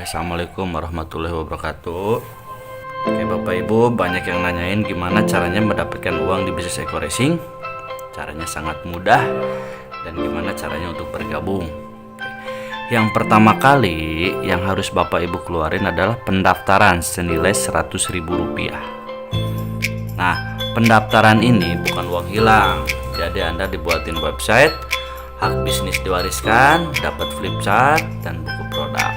Assalamualaikum warahmatullahi wabarakatuh. Oke, Bapak Ibu, banyak yang nanyain gimana caranya mendapatkan uang di bisnis Eko Racing. Caranya sangat mudah dan gimana caranya untuk bergabung. Yang pertama kali yang harus Bapak Ibu keluarin adalah pendaftaran senilai Rp100.000. Nah, pendaftaran ini bukan uang hilang. Jadi Anda dibuatin website, hak bisnis diwariskan, dapat flip chart dan buku produk.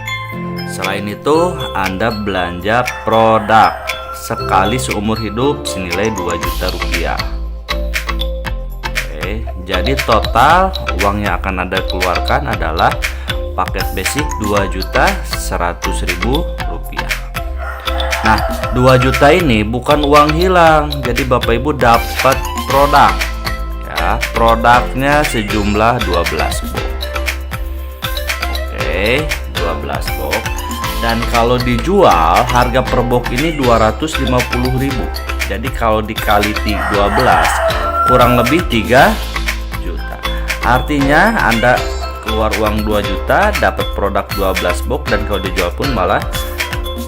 Selain itu, Anda belanja produk sekali seumur hidup senilai Rp2 juta. Oke, jadi total uang yang akan Anda keluarkan adalah paket basic Rp2.100.000. Nah, 2 juta ini bukan uang hilang. Jadi Bapak Ibu dapat produk. Ya, produknya sejumlah 12 box. Oke, 12 box. Dan kalau dijual harga per box ini Rp250.000. Jadi kalau dikali 12 kurang lebih 3 juta. Artinya Anda keluar uang 2 juta dapat produk 12 box dan kalau dijual pun malah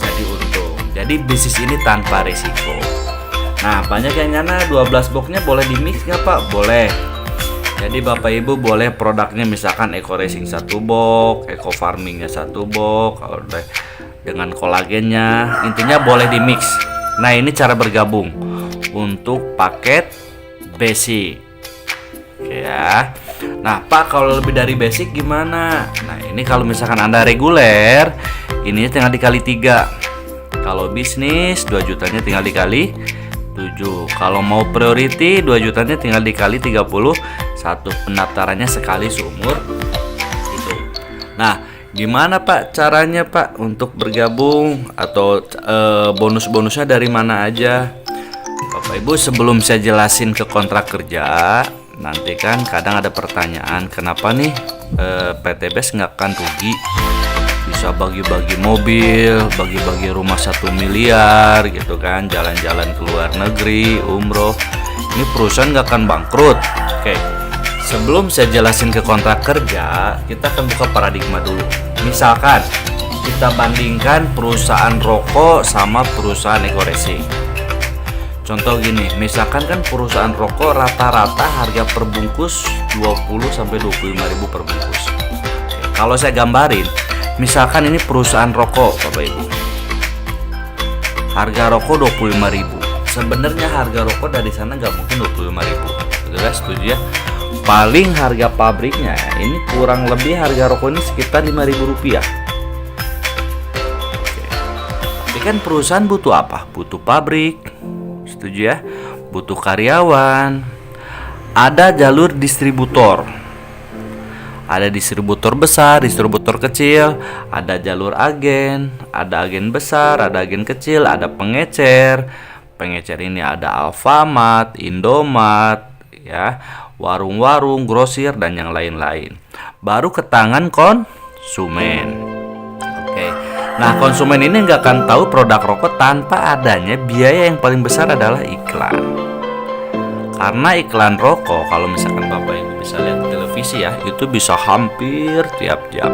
jadi untung. Jadi bisnis ini tanpa risiko. Nah, banyak yang nyana 12 boxnya boleh di mix nggak Pak? Boleh. Jadi Bapak Ibu boleh produknya misalkan Eko Racing 1 box, Eko Farmingnya 1 box, kalau dengan kolagennya, intinya boleh di mix. Nah, ini cara bergabung untuk paket basic. Oke ya. Nah Pak, kalau lebih dari basic gimana? Nah, ini kalau misalkan Anda reguler, ini tinggal dikali 3. Kalau bisnis 2 jutanya tinggal dikali 7. Kalau mau priority 2 jutanya tinggal dikali 31. Pendaftarannya sekali seumur hidup. Nah, gimana Pak caranya Pak untuk bergabung atau bonus-bonusnya dari mana aja? Bapak Ibu, sebelum saya jelasin ke kontrak kerja, nanti kan kadang ada pertanyaan, kenapa nih PT BES nggak akan rugi? Bisa bagi-bagi mobil, bagi-bagi rumah 1 miliar gitu kan, jalan-jalan ke luar negeri, umroh. Ini perusahaan nggak akan bangkrut. Oke, sebelum saya jelasin ke kontrak kerja, kita akan buka paradigma dulu. Misalkan kita bandingkan perusahaan rokok sama perusahaan Eko Racing. Contoh gini, misalkan kan perusahaan rokok rata-rata harga per bungkus 20-25.000 per bungkus. Kalau saya gambarin, misalkan ini perusahaan rokok Bapak Ibu, harga rokok 25.000. Sebenarnya harga rokok dari sana nggak mungkin 25.000. Sudah setuju ya? Paling harga pabriknya ini kurang lebih harga rokok ini sekitar Rp5.000. Oke. Tapi kan perusahaan butuh apa? Butuh pabrik. Setuju ya? Butuh karyawan. Ada jalur distributor. Ada distributor besar, distributor kecil, ada jalur agen, ada agen besar, ada agen kecil, ada pengecer. Pengecer ini ada Alfamart, Indomart, ya, warung-warung, grosir dan yang lain-lain. Baru ke tangan konsumen. Oke. Nah, konsumen ini nggak akan tahu produk rokok tanpa adanya biaya yang paling besar adalah iklan. Karena iklan rokok, kalau misalkan Bapak Ibu bisa lihat televisi ya, itu bisa hampir tiap jam.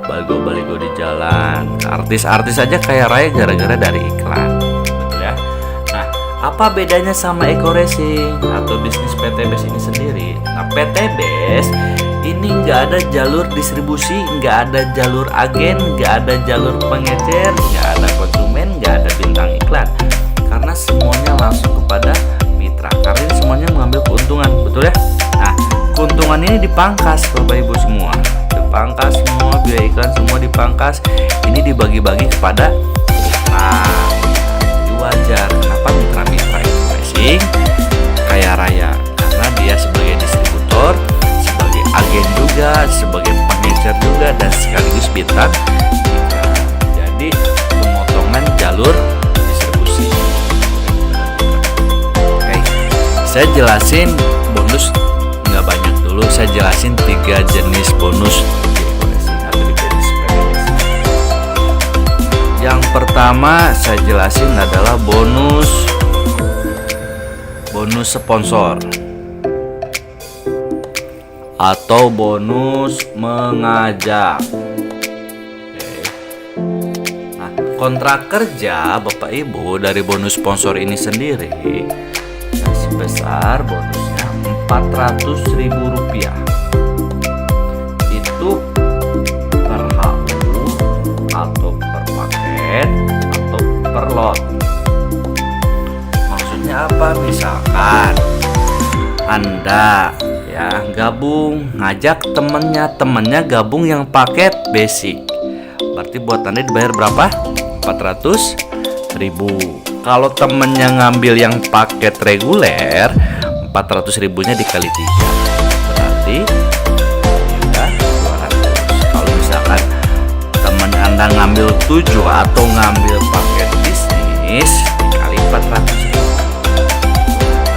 Baligo-baligo di jalan, artis-artis aja kaya raya gara-gara dari iklan. Betul ya? Nah, apa bedanya sama Eko Racing atau bisnis PT BES ini sendiri? Nah, PT BES ini nggak ada jalur distribusi, nggak ada jalur agen, nggak ada jalur pengecer, nggak ada konsumen, nggak ada bintang iklan. Karena semuanya langsung kepada mitra. Karena ini semuanya mengambil keuntungan, betul ya? Nah, keuntungan ini dipangkas Bapak Ibu semua. Dipangkas semua, biaya iklan semua dipangkas. Ini dibagi-bagi kepada mitra. Jadi wajar kenapa mitra-mitra Eko Racing kaya raya, karena dia sebagai distributor, sebagai agen juga, sebagai pengecer juga, dan sekaligus bintang iklan. Jadi pemotongan jalur distribusi. Oke, saya jelasin bonus nggak banyak dulu. Saya jelasin 3 jenis bonus di Eko Racing atau di bisnis PT BES. Yang pertama saya jelasin adalah bonus sponsor atau bonus mengajak. kontrak kerja Bapak Ibu dari bonus sponsor ini sendiri ya, sebesar bonusnya Rp400.000. Itu per HU atau per paket atau per lot. Maksudnya apa? Misalkan Anda ya gabung, ngajak temennya gabung yang paket basic, berarti buat Anda dibayar berapa? 400.000. Kalau temennya ngambil yang paket reguler, 400.000-nya dikali 3, berarti ya 200. Kalau misalkan temen Anda ngambil 7 atau ngambil paket bisnis, dikali 400.000.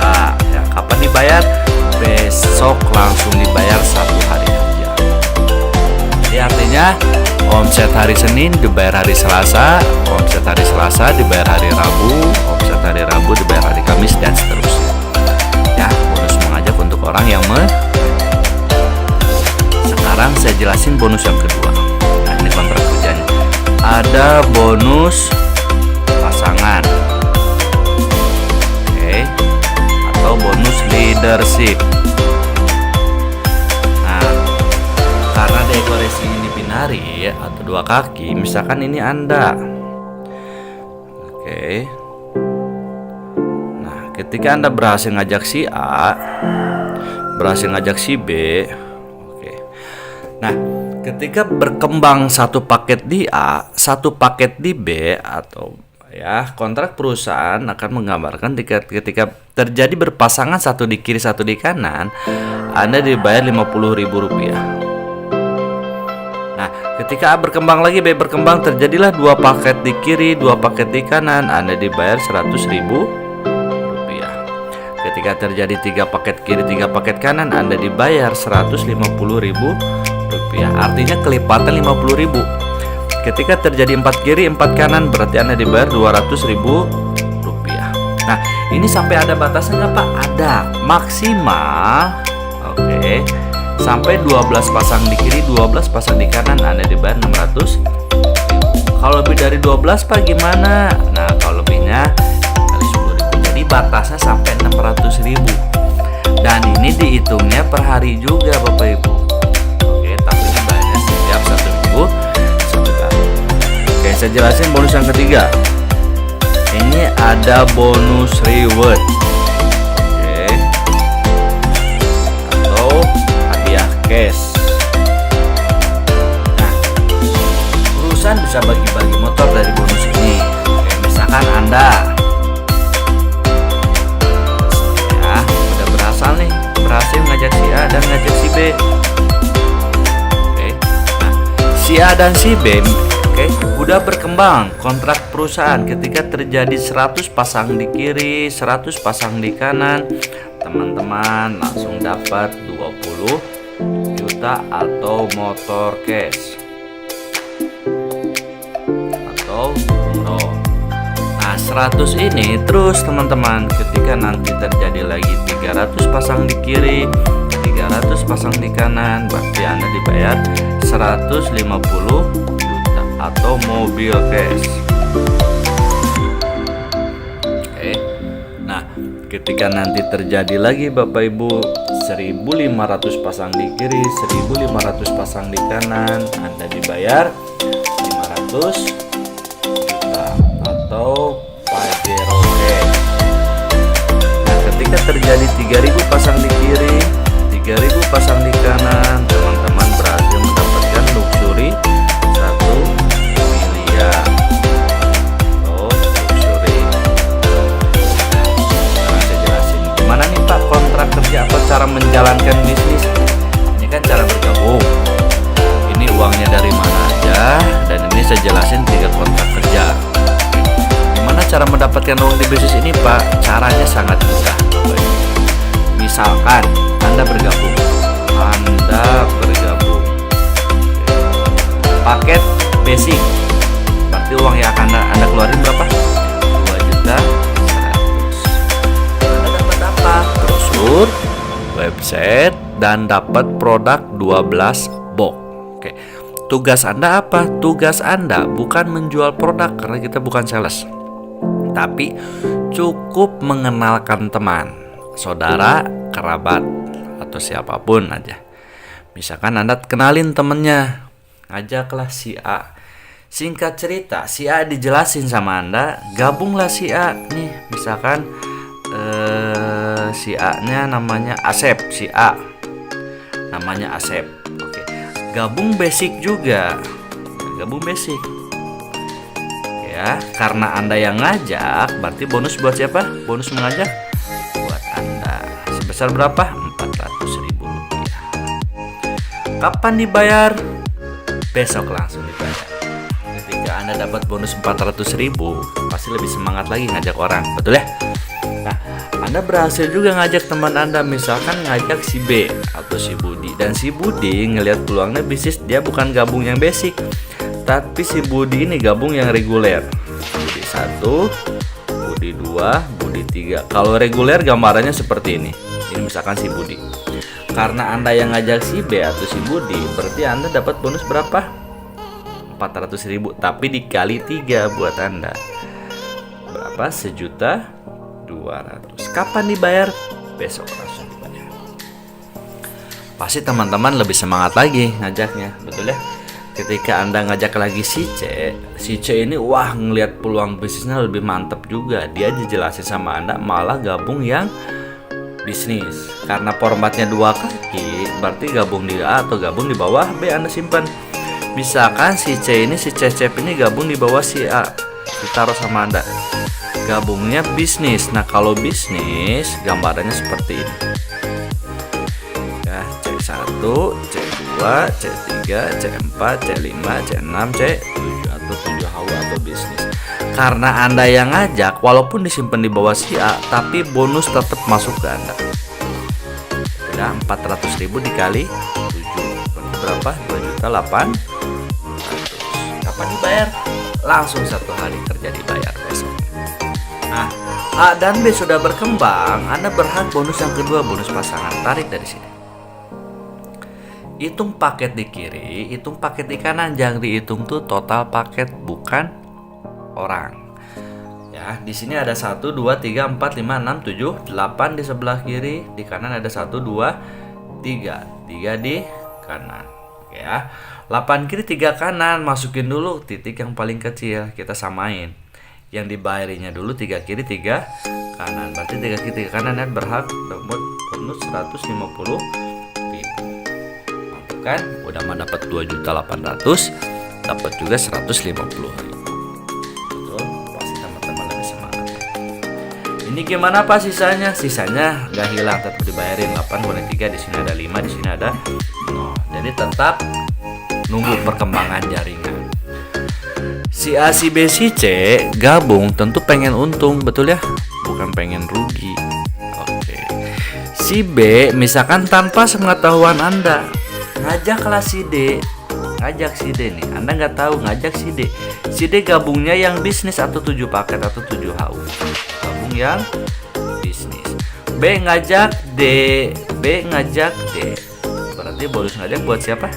Nah, ya kapan dibayar? Besok langsung dibayar 1 hari aja. Jadi artinya omset hari Senin dibayar hari Selasa, omset hari Selasa dibayar hari Rabu, omset hari Rabu dibayar hari Kamis, dan seterusnya. Ya, bonus mengajak untuk orang yang Sekarang saya jelasin bonus yang kedua. Nah, ini kontrak kerjanya. Ada bonus pasangan. Oke. Atau bonus leadership. Nah, karena dekorasi ini binari atau 2 kaki, misalkan ini Anda. Oke. Nah, ketika Anda berhasil ngajak si A, berhasil ngajak si B. Oke. Nah, ketika berkembang satu paket di A, satu paket di B, atau ya kontrak perusahaan akan menggambarkan ketika terjadi berpasangan satu di kiri satu di kanan, Anda dibayar Rp50.000. Nah, ketika A berkembang lagi, B berkembang, terjadilah 2 paket di kiri 2 paket di kanan, Anda dibayar Rp100.000. Ketika terjadi 3 paket kiri 3 paket kanan, Anda dibayar Rp150.000. Artinya kelipatan Rp50.000. Ketika terjadi 4 kiri 4 kanan, berarti Anda dibayar Rp200.000. Nah, ini sampai ada batasnya Pak? Ada, maksimal. Oke. Sampai 12 pasang di kiri 12 pasang di kanan, Anda dibayar Rp600.000. Kalau lebih dari 12 Pak gimana? Nah, kalau lebihnya kali 10.000. Jadi batasnya sampai Rp600.000. Dan ini dihitungnya per hari juga Bapak Ibu. Oke, tapi dibayarnya setiap 1 minggu 1 kali. Oke, saya jelasin bonus yang ketiga. Ini ada bonus reward. Oke. Atau hadiah cash. Nah, perusahaan bisa bagi-bagi motor dari bonus ini. Oke, misalkan Anda ya udah berhasil ngajak si A dan ngajak si B. Oke. Nah, si A dan si B udah berkembang kontrak perusahaan. Ketika terjadi 100 pasang di kiri 100 pasang di kanan, teman-teman langsung dapat 20 juta atau motor cash atau umroh. Nah, 100 ini terus teman-teman, ketika nanti terjadi lagi 300 pasang di kiri 300 pasang di kanan, berarti Anda dibayar 150 atau mobil cash. Oke. Nah, ketika nanti terjadi lagi Bapak Ibu 1.500 pasang di kiri 1.500 pasang di kanan, Anda dibayar 500 juta atau Pajero cash. Nah, ketika terjadi 3.000 pasang di kiri 3.000 pasang di kanan, teman-teman berhasil mendapatkan luxury 1 miliar. Oh, luxury. Sekarang saya jelasin gimana nih Pak kontrak kerja atau cara menjalankan bisnis. Ini kan cara bergabung. Ini uangnya dari mana aja, dan ini saya jelasin 3 kontrak kerja. Gimana cara mendapatkan uang di bisnis ini Pak? Caranya sangat mudah. Misalkan Anda bergabung paket basic, berarti uang yang akan Anda keluarin berapa? 2.100.000. Anda dapat apa? Brosur, website, dan dapat produk 12 box. Oke. tugas Anda apa? Tugas Anda bukan menjual produk karena kita bukan sales, tapi cukup mengenalkan teman, saudara, kerabat, atau siapapun aja. Misalkan Anda kenalin temennya, ajaklah si A. Singkat cerita, si A dijelasin sama Anda, gabunglah si A nih. Misalkan si A-nya namanya Asep, si A namanya Asep. Oke. Gabung basic juga. Gabung basic. Ya, karena Anda yang ngajak, berarti bonus buat siapa? Bonus mengajak buat Anda. Sebesar berapa? 400.000 rupiah. Kapan dibayar? Besok langsung dibayar. Ketika Anda dapat bonus 400.000, pasti lebih semangat lagi ngajak orang, betul ya? Nah, Anda berhasil juga ngajak teman Anda, misalkan ngajak si B atau si Budi, dan si Budi ngelihat peluangnya bisnis, dia bukan gabung yang basic, tapi si Budi ini gabung yang reguler. Budi 1, Budi 2, Budi 3. Kalau reguler gambarannya seperti ini. Ini misalkan si Budi. Karena Anda yang ngajak si B atau si Budi, berarti Anda dapat bonus berapa? 400.000, tapi dikali 3 buat Anda. Berapa? 1.200.000. Kapan dibayar? Besok langsung dibayar. Pasti teman-teman lebih semangat lagi ngajaknya, betul ya? Ketika Anda ngajak lagi si C ini wah ngelihat peluang bisnisnya lebih mantap juga. Dia dijelasin sama Anda malah gabung yang bisnis. Karena formatnya 2 kaki, berarti gabung di A atau gabung di bawah B Anda simpan. Misalkan si C ini, si Cecep ini gabung di bawah si A, ditaruh sama Anda. Gabungnya bisnis. Nah, kalau bisnis gambarannya seperti ini. Ya, C1, C2, C3, C4, C5, C6, C7 atau 7 hawa atau bisnis. Karena Anda yang ngajak, walaupun disimpan di bawah si A, tapi bonus tetap masuk ke Anda. Udah 400.000 dikali 7 berapa? 2.800.000. Kapan dibayar? Langsung 1 hari kerja dibayar besok. Nah, A dan B sudah berkembang, Anda berhak bonus yang kedua, bonus pasangan. Tarik dari sini. Hitung paket di kiri, hitung paket di kanan. Jangan dihitung tuh total paket, bukan orang. Ya, di sini ada 1, 2, 3, 4, 5, 6, 7, 8 di sebelah kiri. Di kanan ada 1, 2, 3. 3 di kanan. Oke ya. 8 kiri 3 kanan, masukin dulu titik yang paling kecil, kita samain. Yang dibayarinya dulu 3 kiri 3 kanan. Berarti 3 kiri 3 kanan dan berhak dapat bonus 150.000. Mantap kan? Udah mah dapat 2.800.000, dapat juga 150.000. Betul? Pasti teman-teman lebih semangat. Ini gimana Pak sisanya? Sisanya gak hilang, tetap dibayarin. 8 boleh 3, di sini ada 5, di sini ada 0. Jadi tetap nunggu perkembangan jaringan. Si A, si B, si C gabung tentu pengen untung, betul ya? Bukan pengen rugi. Oke. Si B misalkan tanpa sepengetahuan Anda, ngajaklah si D. Ngajak si D nih, Anda nggak tahu, ngajak si D. Si D gabungnya yang bisnis atau 7 paket atau 7 HU. Gabung yang bisnis. B ngajak D, B ngajak D. Berarti bonus ngajak buat siapa?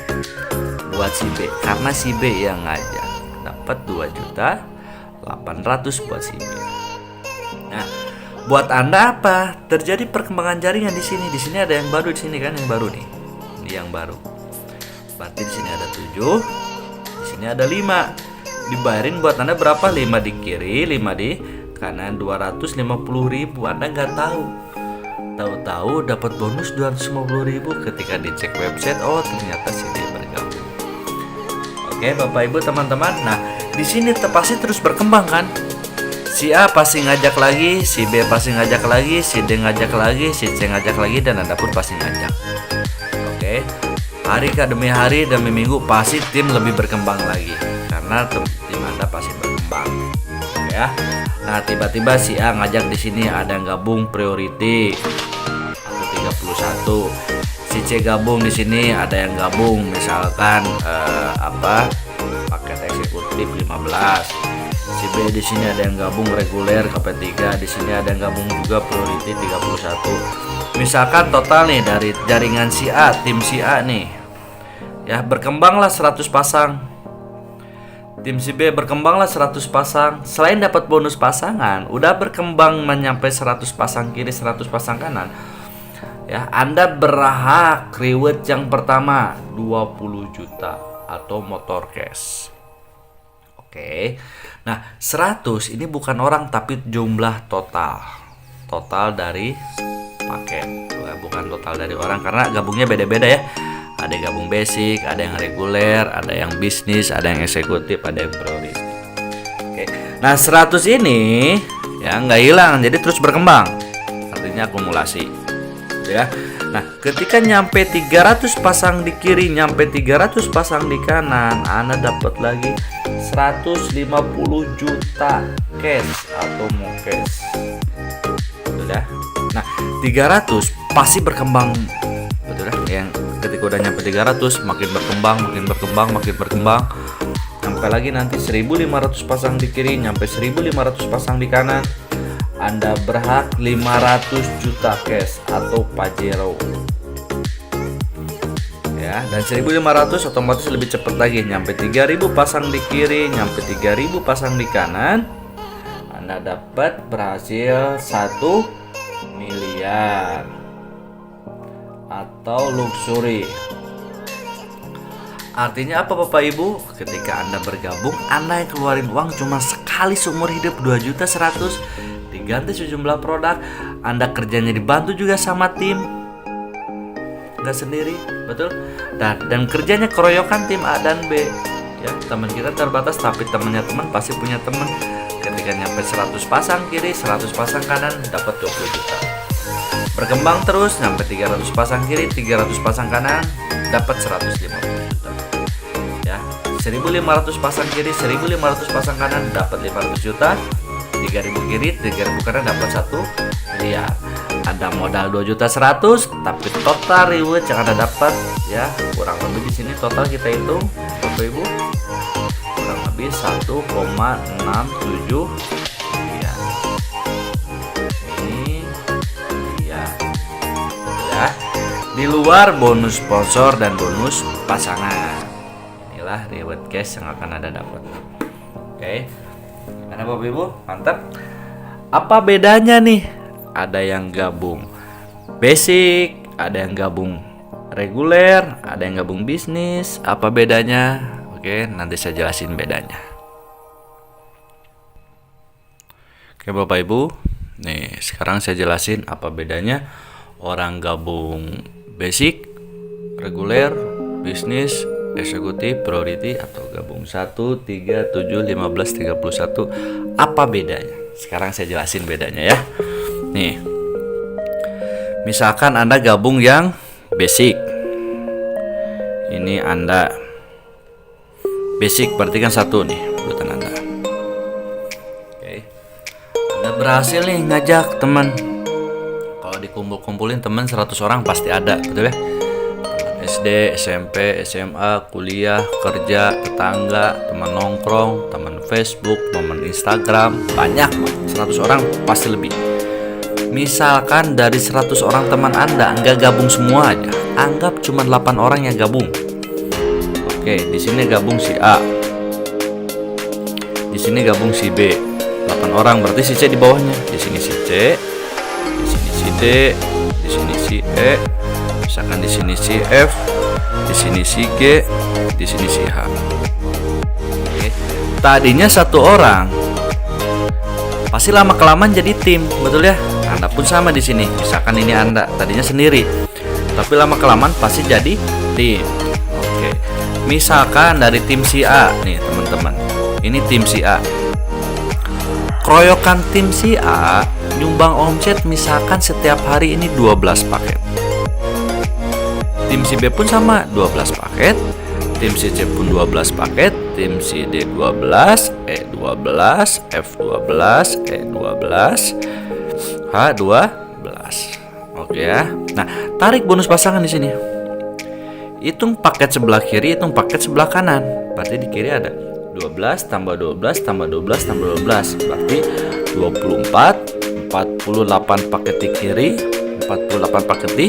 Buat si B, karena si B yang ngajak. Dapat 2.800.000 buat si B. Nah, buat Anda apa? Terjadi perkembangan jaringan di sini. Di sini ada yang baru, di sini kan yang baru nih. Ini yang baru. Berarti di sini ada 7, di sini ada 5. Dibayarin buat Anda berapa? 5 di kiri, 5 di kanan, 250.000. Anda nggak tahu. Tahu-tahu dapat bonus 250.000 ketika dicek website. Oh, ternyata si D bergabung. Oke, Bapak Ibu teman-teman. Nah, di sini pasti terus berkembang kan? Si A pasti ngajak lagi, si B pasti ngajak lagi, si D ngajak lagi, si C ngajak lagi, dan Anda pun pasti ngajak. Oke. Hari demi hari demi minggu pasti tim lebih berkembang lagi karena tim Anda pasti berkembang. Oke ya. Nah, tiba-tiba si A ngajak di sini ada yang gabung priority atau 31. Si C gabung di sini ada yang gabung misalkan paket eksekutif 15. Si B di sini ada yang gabung reguler KP3, di sini ada yang gabung juga priority 31. Misalkan total nih dari jaringan si A, tim si A nih Ya, berkembanglah 100 pasang. Tim si B berkembanglah 100 pasang. Selain dapat bonus pasangan, udah berkembang menyampai 100 pasang kiri, 100 pasang kanan. Ya, Anda berhak reward yang pertama 20 juta atau motor cash. Oke. Nah, 100 ini bukan orang tapi jumlah total. Total dari paket. Bukan total dari orang karena gabungnya beda-beda ya. Ada yang gabung basic, ada yang reguler, ada yang bisnis, ada yang eksekutif, ada yang priority. Oke. Nah, 100 ini ya nggak hilang, jadi terus berkembang. Artinya akumulasi. Ya. Nah, ketika nyampe 300 pasang di kiri, nyampe 300 pasang di kanan, Anda dapat lagi 150 juta cash atau mau cash. Sudah. Nah, 300 pasti berkembang. Betul ya? Yang ketika udah nyampe 300 makin berkembang. Sampai lagi nanti 1500 pasang di kiri, nyampe 1500 pasang di kanan. Anda berhak 500 juta cash atau Pajero. Ya, dan 1500 otomatis lebih cepat lagi, nyampe 3000 pasang di kiri, nyampe 3000 pasang di kanan. Anda dapat berhasil 1 miliar atau luxury. Artinya apa Bapak Ibu? Ketika Anda bergabung, Anda yang keluarin uang cuma sekali seumur hidup 2.100.000, diganti sejumlah produk. Anda kerjanya dibantu juga sama tim, nggak sendiri, betul? Dan kerjanya keroyokan tim A dan B. Ya, teman kita terbatas tapi temannya teman pasti punya teman. Ketika nyampe 100 pasang kiri, 100 pasang kanan, dapat 20 juta. Berkembang terus, nyampe 300 pasang kiri, 300 pasang kanan, dapat 150 juta. Ya, 1500 pasang kiri, 1500 pasang kanan, dapat 500 juta. 3000 kiri, 3000 kanan, dapat 1 miliar. Ada modal 2.100.000, tapi total reward yang Anda dapat ya kurang lebih di sini total kita hitung Bapak Ibu kurang lebih 1,67 miliar. Ini ya. Ya. Di luar bonus sponsor dan bonus pasangan. Inilah reward cash yang akan Anda dapat. Oke. Gimana Bapak Ibu? Mantap. Apa bedanya nih? Ada yang gabung basic, ada yang gabung reguler, ada yang gabung bisnis. Apa bedanya? Oke, nanti saya jelasin bedanya. Oke Bapak Ibu, nih sekarang saya jelasin apa bedanya orang gabung basic, reguler, bisnis, eksekutif, priority atau gabung 1, 3, 7, 15, 31. Apa bedanya? Sekarang saya jelasin bedanya ya. Nih, misalkan Anda gabung yang basic. Ini Anda basic berarti kan 1 nih buatan Anda. Oke. Anda berhasil nih ngajak teman. Kalau dikumpul-kumpulin teman 100 orang pasti ada, betul ya? Teman SD, SMP, SMA, kuliah, kerja, tetangga, teman nongkrong, teman Facebook, teman Instagram, banyak, 100 orang pasti lebih. Misalkan dari 100 orang teman Anda nggak gabung semua aja, anggap cuma 8 orang yang gabung. Oke, di sini gabung si A, di sini gabung si B, 8 orang berarti si C di bawahnya. Di sini si C, di sini si D, di sini si E, misalkan di sini si F, di sini si G, di sini si H. Oke, tadinya 1 orang, pasti lama kelamaan jadi tim, betul ya? Anda pun sama di sini. Misalkan ini Anda tadinya sendiri, tapi lama kelamaan pasti jadi tim. Oke. Misalkan dari tim si A nih, teman-teman. Ini tim si A. Keroyokan tim si A nyumbang omset misalkan setiap hari ini 12 paket. Tim si B pun sama, 12 paket. Tim si C pun 12 paket. Tim si D 12, E 12, F 12, E 12, H12. Oke ya. Nah, tarik bonus pasangan di sini. Hitung paket sebelah kiri, hitung paket sebelah kanan. Berarti di kiri ada 12 tambah 12 tambah 12 tambah 12. Berarti 24, 48 paket di kiri, 48 paket di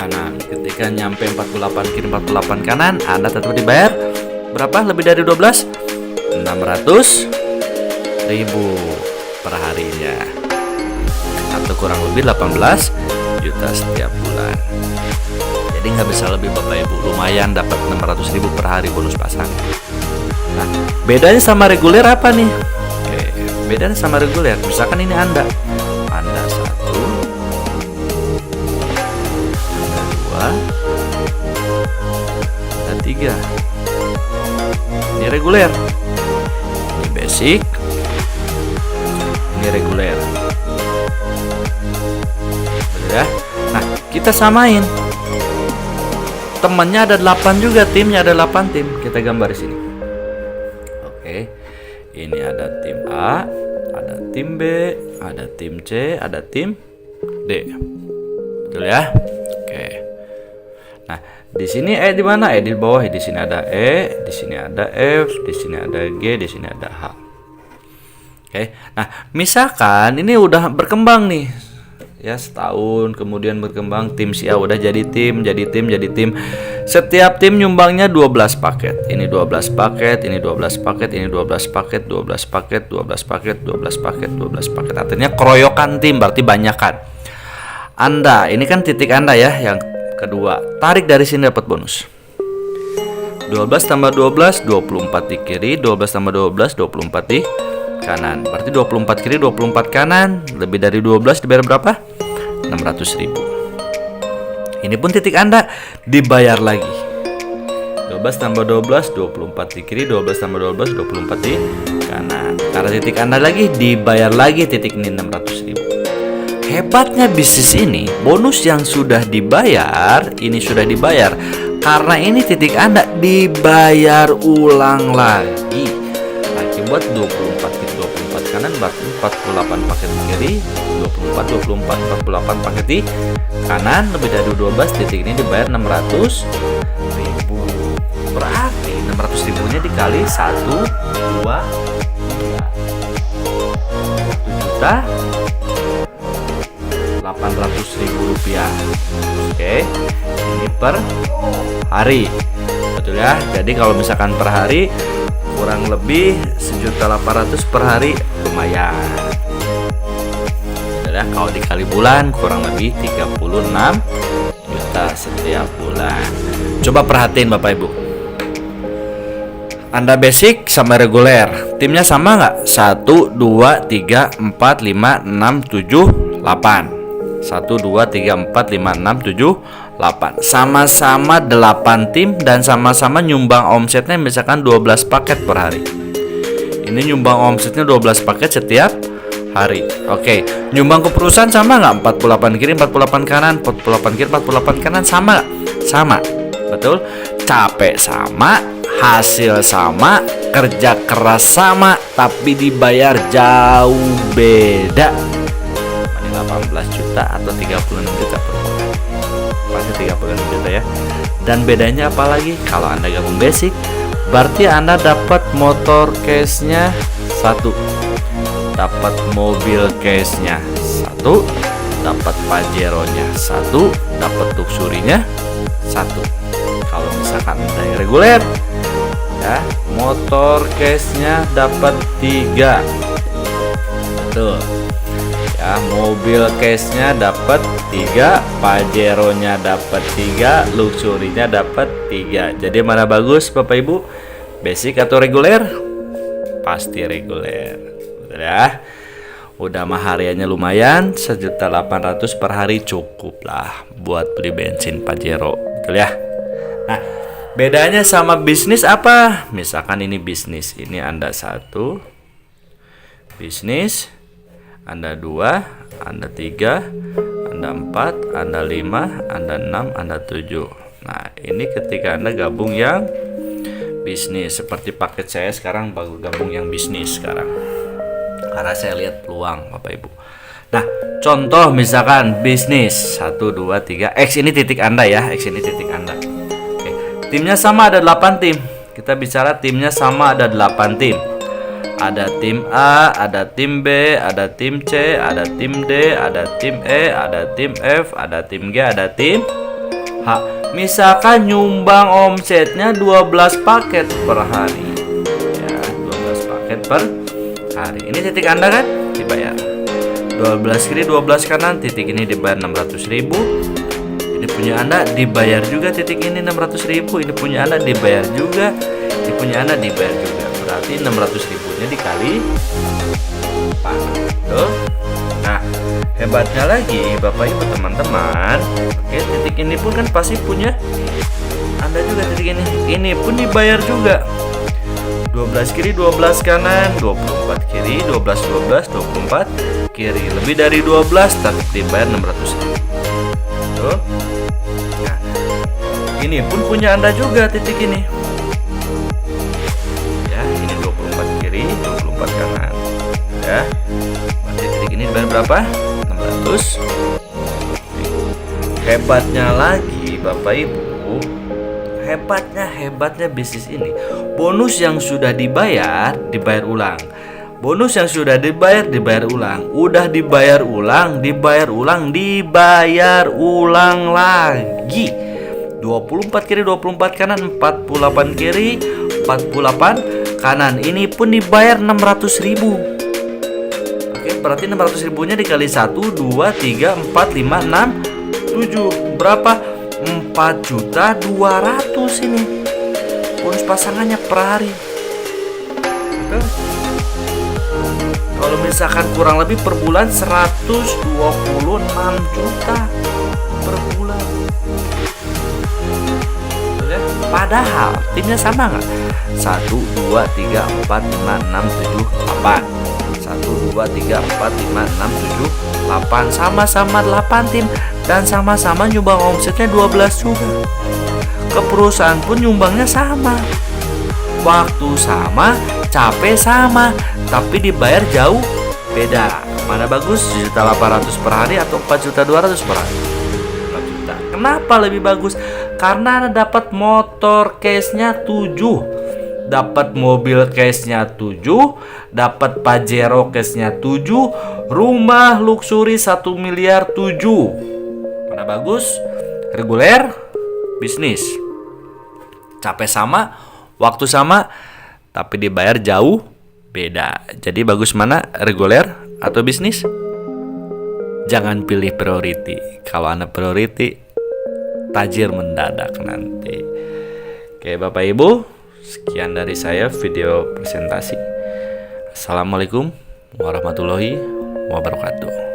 kanan. Ketika nyampe 48 kiri 48 kanan, Anda tetap dibayar berapa? Lebih dari 12? 600.000 per harinya, atau kurang lebih 18 juta setiap bulan. Jadi nggak bisa lebih Bapak Ibu, lumayan dapat 600.000 per hari bonus pasang. Nah, bedanya sama reguler apa nih? Oke, bedanya sama reguler, misalkan ini Anda satu, Anda dua, Anda tiga. Ini reguler, ini basic, ini reguler. Betul ya? Nah, kita samain. Temannya ada 8 juga, timnya ada 8 tim. Kita gambar di sini. Oke. Ini ada tim A, ada tim B, ada tim C, ada tim D. Betul ya? Oke. Nah, di sini di mana? Di bawah. Di sini ada E, di sini ada F, di sini ada G, di sini ada H. Oke. Nah, misalkan ini udah berkembang nih. Ya, setahun kemudian berkembang, tim si A udah jadi tim. Setiap tim nyumbangnya 12 paket. Ini 12 paket, ini 12 paket, ini 12 paket, 12 paket, 12 paket, 12 paket, 12 paket. Artinya keroyokan tim, berarti banyakan. Anda, ini kan titik Anda ya, yang kedua. Tarik dari sini dapat bonus. 12 tambah 12, 24 di kiri, 12 tambah 12, 24 di kanan. Berarti 24 kiri, 24 kanan, lebih dari 12 dibayar berapa? 600.000. Ini pun titik Anda dibayar lagi. 12 tambah 12, 24 di kiri, 12 tambah 12, 24 di kanan. Karena titik Anda lagi dibayar lagi titik ini 600.000. Hebatnya bisnis ini, bonus yang sudah dibayar, ini sudah dibayar. Karena ini titik Anda dibayar ulang lagi. Buat 24 kiri 24 kanan, berarti 48 paket kiri, 24 48 paket di kanan, lebih dari 12, titik ini dibayar 600.000. Berarti 600.000 nya dikali 1, 2, 3, 1.800.000 rupiah. Oke, ini per hari, betul ya. Jadi kalau misalkan per hari kurang lebih 1.800.000 per hari, lumayan. Ya, kalau dikali bulan kurang lebih 36 juta setiap bulan. Coba perhatiin Bapak Ibu. Anda basic sama reguler, timnya sama nggak? 1, 2, 3, 4, 5, 6, 7, 8. 1, 2, 3, 4, 5, 6, 7, 8. Sama-sama 8 tim dan sama-sama nyumbang omsetnya misalkan 12 paket per hari. Ini nyumbang omsetnya 12 paket setiap hari. Oke, nyumbang ke perusahaan sama nggak? 48 kiri 48 kanan, 48 kiri 48 kanan, sama nggak? Sama, betul. Capek sama, hasil sama, kerja keras sama, tapi dibayar jauh beda. Ini 18 juta atau 36 juta per bulan. Pasti 36 juta ya. Dan bedanya apa lagi? Kalau Anda gabung basic, berarti Anda dapat motor case-nya 1, dapat mobil case-nya 1, dapat Pajero-nya 1, dapat Luxury-nya 1. Kalau misalkan Anda yang reguler ya, motor case-nya dapat 3. Betul. Ya, mobil case-nya dapat 3, Pajero-nya dapat 3, Luxury-nya dapat 3. Jadi mana bagus Bapak Ibu? Basic atau reguler? Pasti reguler. Betul ya. Udah mah hariannya lumayan, 1.800.000 per hari cukup lah buat beli bensin Pajero. Betul ya. Nah, bedanya sama bisnis apa? Misalkan ini bisnis, ini Anda 1 bisnis, Anda 2, Anda 3, Anda 4, Anda 5, Anda 6, Anda 7. Nah, ini ketika Anda gabung yang bisnis, seperti paket saya sekarang baru gabung yang bisnis sekarang. Karena saya lihat peluang Bapak Ibu. Nah, contoh misalkan bisnis 1, 2, 3, X ini titik Anda ya, X ini titik Anda. Oke. Timnya sama, ada 8 tim. Kita bicara timnya sama, ada 8 tim. Ada tim A, ada tim B, ada tim C, ada tim D, ada tim E, ada tim F, ada tim G, ada tim Misalkan nyumbang omsetnya 12 paket per hari. Ya, 12 paket per hari. Ini titik Anda kan? Dibayar. 12 kiri 12 kanan, titik ini dibayar 600.000. Ini punya Anda dibayar juga, titik ini 600.000. Ini punya Anda dibayar juga. Ini punya Anda dibayar juga. Berarti 600.000-nya dikali 4. Tuh. Nah, hebatnya lagi Bapak Ibu teman-teman, oke, titik ini pun kan pasti punya Anda juga, titik ini. Ini pun dibayar juga. 12 kiri 12 kanan, 24 kiri, 12 12 24 kiri. Lebih dari 12 tapi dibayar 600.000. Tuh. Nah, ini pun punya Anda juga, titik ini. Ya, ini 24 kiri, 24 kanan. Ya. Berarti titik ini dibayar berapa? 600. Hebatnya lagi Bapak Ibu, hebatnya bisnis ini, bonus yang sudah dibayar ulang. Bonus yang sudah dibayar ulang. Udah dibayar ulang lagi. 24 kiri 24 kanan, 48 kiri 48 kanan. Ini pun dibayar 600.000. Oke, berarti 600.000-nya dikali 1, 2, 3, 4, 5, 6, 7. Berapa? 4.200.000 ini. Bonus pasangannya per hari. Oke. Kalau misalkan kurang lebih per bulan 126 juta per bulan. Padahal timnya sama nggak? 1, 2, 3, 4, 5, 6, 7, 8. 1, 2, 3, 4, 5, 6, 7, 8. Sama-sama 8 tim. Dan sama-sama nyumbang omsetnya 12 juga. Ke perusahaan pun nyumbangnya sama. Waktu sama, capek sama, tapi dibayar jauh beda. Mana bagus? 1.800.000 per hari atau 4.200.000 per hari? 4 juta. Kenapa lebih bagus? Karena Anda dapat motor case-nya 7, dapat mobil case-nya 7, dapat Pajero case-nya 7, rumah luxury 1 miliar 7. Mana bagus? Reguler, bisnis. Capek sama, waktu sama, tapi dibayar jauh beda. Jadi bagus mana? Reguler atau bisnis? Jangan pilih priority. Kalau Anda priority, tajir mendadak nanti. Oke Bapak Ibu, sekian dari saya video presentasi. Assalamualaikum warahmatullahi wabarakatuh.